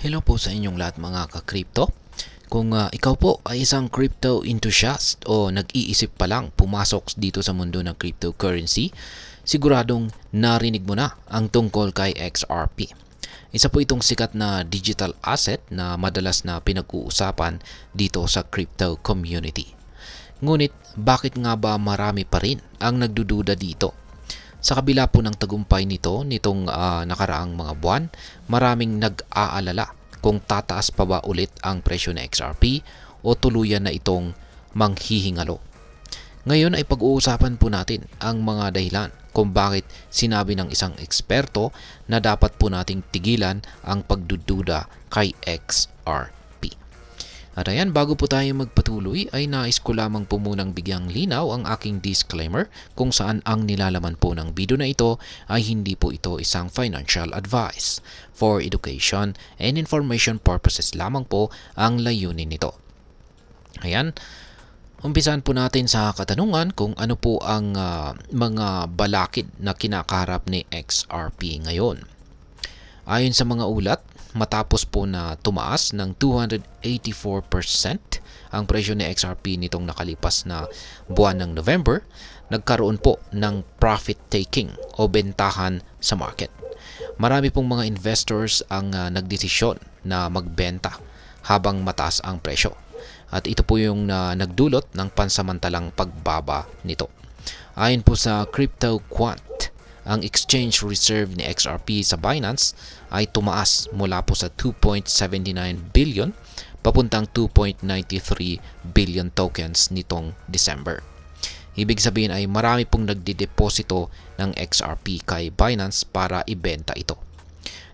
Hello po sa inyong lahat mga ka-crypto. Kung ikaw po ay isang crypto enthusiast o nag-iisip pa lang pumasok dito sa mundo ng cryptocurrency, siguradong narinig mo na ang tungkol kay XRP. Isa po itong sikat na digital asset na madalas na pinag-uusapan dito sa crypto community. Ngunit bakit nga ba marami pa rin ang nagdududa dito? Sa kabila po ng tagumpay nitong nakaraang mga buwan, maraming nag-aalala kung tataas pa ba ulit ang presyo ng XRP o tuluyan na itong manghihingalo. Ngayon ay pag-uusapan po natin ang mga dahilan kung bakit sinabi ng isang eksperto na dapat po nating tigilan ang pagdududa kay XRP. At ayan, bago po tayo magpatuloy ay nais ko lamang po munang bigyang linaw ang aking disclaimer kung saan ang nilalaman po ng video na ito ay hindi po ito isang financial advice. For education and information purposes lamang po ang layunin nito. Ayan, umpisan po natin sa katanungan kung ano po ang mga balakid na kinakaharap ni XRP ngayon. Ayon sa mga ulat, matapos po na tumaas ng 284% ang presyo ni XRP nitong nakalipas na buwan ng November, nagkaroon po ng profit taking o bentahan sa market. Marami pong mga investors ang nagdesisyon na magbenta habang mataas ang presyo. At ito po yung nagdulot ng pansamantalang pagbaba nito. Ayon po sa CryptoQuant, ang exchange reserve ni XRP sa Binance ay tumaas mula po sa 2.79 billion papuntang 2.93 billion tokens nitong December. Ibig sabihin ay marami pong nagdideposito ng XRP kay Binance para ibenta ito.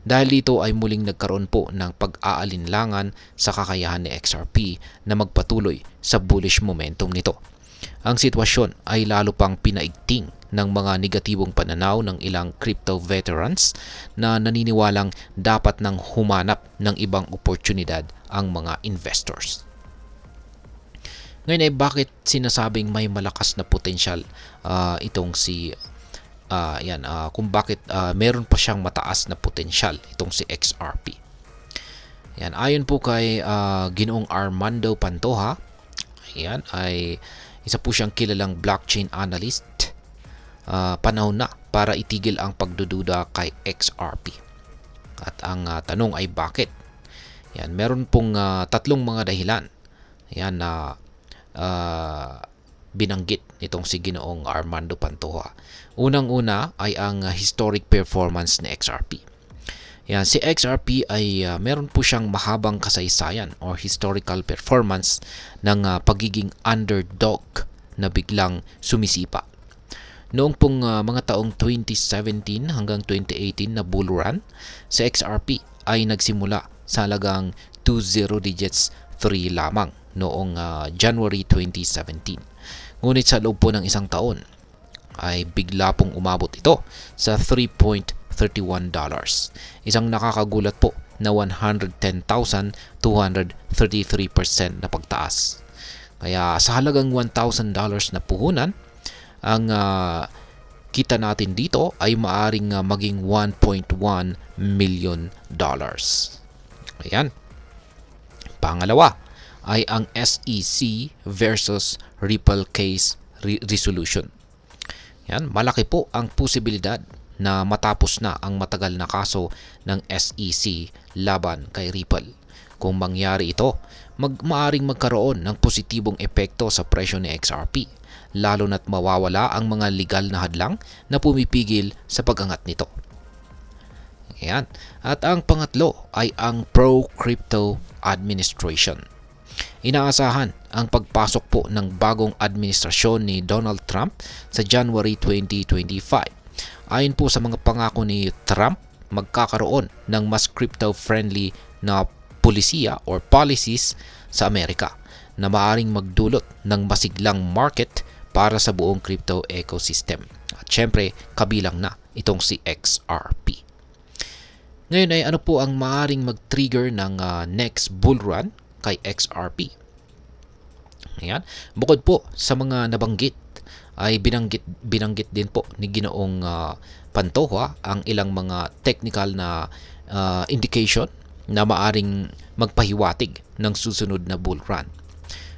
Dahil dito ay muling nagkaroon po ng pag-aalinlangan sa kakayahan ni XRP na magpatuloy sa bullish momentum nito. Ang sitwasyon ay lalo pang pinaigting ng mga negatibong pananaw ng ilang crypto veterans na naniniwalang dapat nang humanap ng ibang oportunidad ang mga investors. Ngayon ay bakit sinasabing may malakas na potensyal itong si kung bakit meron pa siyang mataas na potensyal itong si XRP. Yan, ayon po kay Ginoong Armando Pantoja, yan ay isa po siyang kilalang blockchain analyst. Panahon na para itigil ang pagdududa kay XRP. At ang tanong ay bakit? Yan, meron pong tatlong mga dahilan. Yan na binanggit nitong si Ginoong Armando Pantoja. Unang-una ay ang historic performance ni XRP. Yan, si XRP ay meron po siyang mahabang kasaysayan or historical performance ng pagiging underdog na biglang sumisipa. Noong pong mga taong 2017 hanggang 2018 na bull run, si XRP ay nagsimula sa halagang 20 digits 3 lamang noong January 2017. Ngunit sa loob po ng isang taon ay bigla pong umabot ito sa $3.31. Isang nakakagulat po na 110,233% na pagtaas. Kaya sa halagang $1,000 na puhunan, ang kita natin dito ay maaring maging $1.1 million. Ayan. Pangalawa ay ang SEC versus Ripple case resolution. Yan, malaki po ang posibilidad na matapos na ang matagal na kaso ng SEC laban kay Ripple. Kung mangyari ito, maaring magkaroon ng positibong epekto sa presyo ni XRP, lalo na't mawawala ang mga legal na hadlang na pumipigil sa pag-angat nito. Ayan. At ang pangatlo ay ang pro-crypto administration. Inaasahan ang pagpasok po ng bagong administrasyon ni Donald Trump sa January 2025. Ayon po sa mga pangako ni Trump, magkakaroon ng mas crypto-friendly na polisiya or policies sa Amerika na maaring magdulot ng masiglang market para sa buong crypto ecosystem. At syempre, kabilang na itong si XRP. Ngayon ay ano po ang maaring mag-trigger ng next bull run kay XRP? Ayan. Bukod po sa mga nabanggit, ay binanggit din po ni Ginoong Pantoja ang ilang mga technical na indication na maaring magpahiwatig ng susunod na bull run.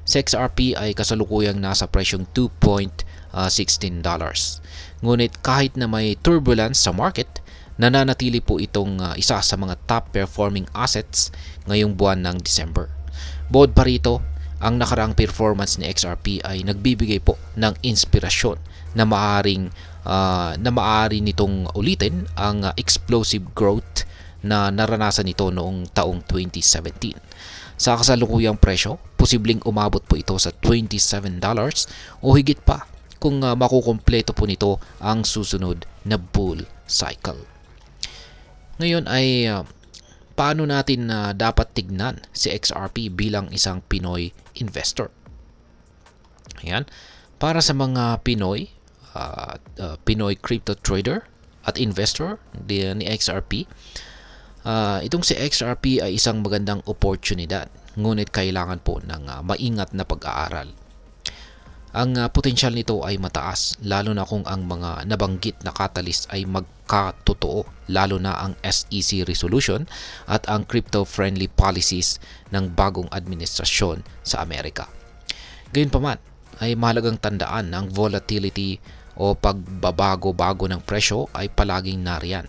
Sa XRP ay kasalukuyang nasa presyong $2.16. Ngunit kahit na may turbulence sa market, nananatili po itong isa sa mga top performing assets ngayong buwan ng December. Bukod pa rito, ang nakaraang performance ni XRP ay nagbibigay po ng inspirasyon na maaari nitong ulitin ang explosive growth na naranasan nito noong taong 2017. Sa kasalukuyang presyo, posibleng umabot po ito sa $27 o higit pa kung makukumpleto po nito ang susunod na bull cycle. Ngayon ay paano natin dapat tignan si XRP bilang isang Pinoy investor? Ayan. Para sa mga Pinoy, Pinoy crypto trader at investor ni XRP, itong si XRP ay isang magandang oportunidad, ngunit kailangan po ng maingat na pag-aaral. Ang potensyal nito ay mataas, lalo na kung ang mga nabanggit na catalyst ay magkatotoo, lalo na ang SEC resolution at ang crypto-friendly policies ng bagong administrasyon sa Amerika. Gayunpaman, ay mahalagang tandaan na ang volatility o pagbabago-bago ng presyo ay palaging nariyan.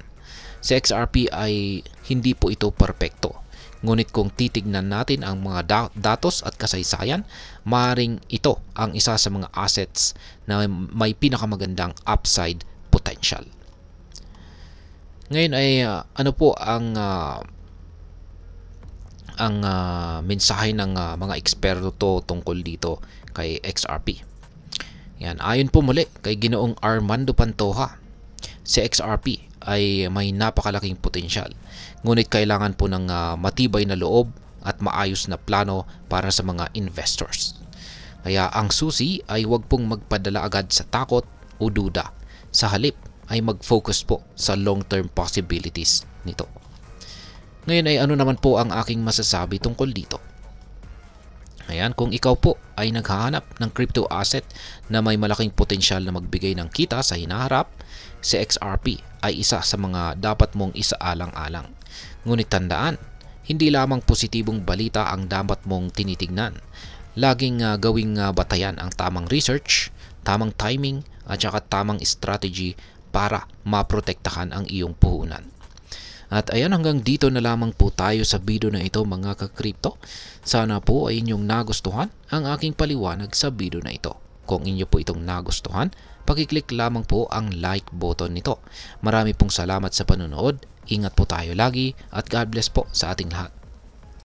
Sa XRP ay hindi po ito perpekto. Ngunit kung titignan natin ang mga datos at kasaysayan, maaaring ito ang isa sa mga assets na may pinakamagandang upside potential. Ngayon ay ano po ang mensahe ng mga eksperto tungkol dito kay XRP. Yan, ayon po muli kay Ginoong Armando Pantoja, si XRP ay may napakalaking potensyal. Ngunit kailangan po ng matibay na loob at maayos na plano para sa mga investors. Kaya ang susi ay huwag pong magpadala agad sa takot o duda. Sa halip ay mag-focus po sa long-term possibilities nito. Ngayon ay ano naman po ang aking masasabi tungkol dito? Ayan, kung ikaw po ay naghahanap ng crypto asset na may malaking potensyal na magbigay ng kita sa hinaharap, si XRP ay isa sa mga dapat mong isaalang-alang. Ngunit tandaan, hindi lamang positibong balita ang dapat mong tinitignan. Laging gawing batayan ang tamang research, tamang timing at saka tamang strategy para maprotektahan ang iyong puhunan. At ayan, hanggang dito na lamang po tayo sa video na ito mga ka-crypto. Sana po ay inyong nagustuhan ang aking paliwanag sa video na ito. Kung inyo po itong nagustuhan, pakiclick lamang po ang like button nito. Marami pong salamat sa panonood. Ingat po tayo lagi at God bless po sa ating lahat.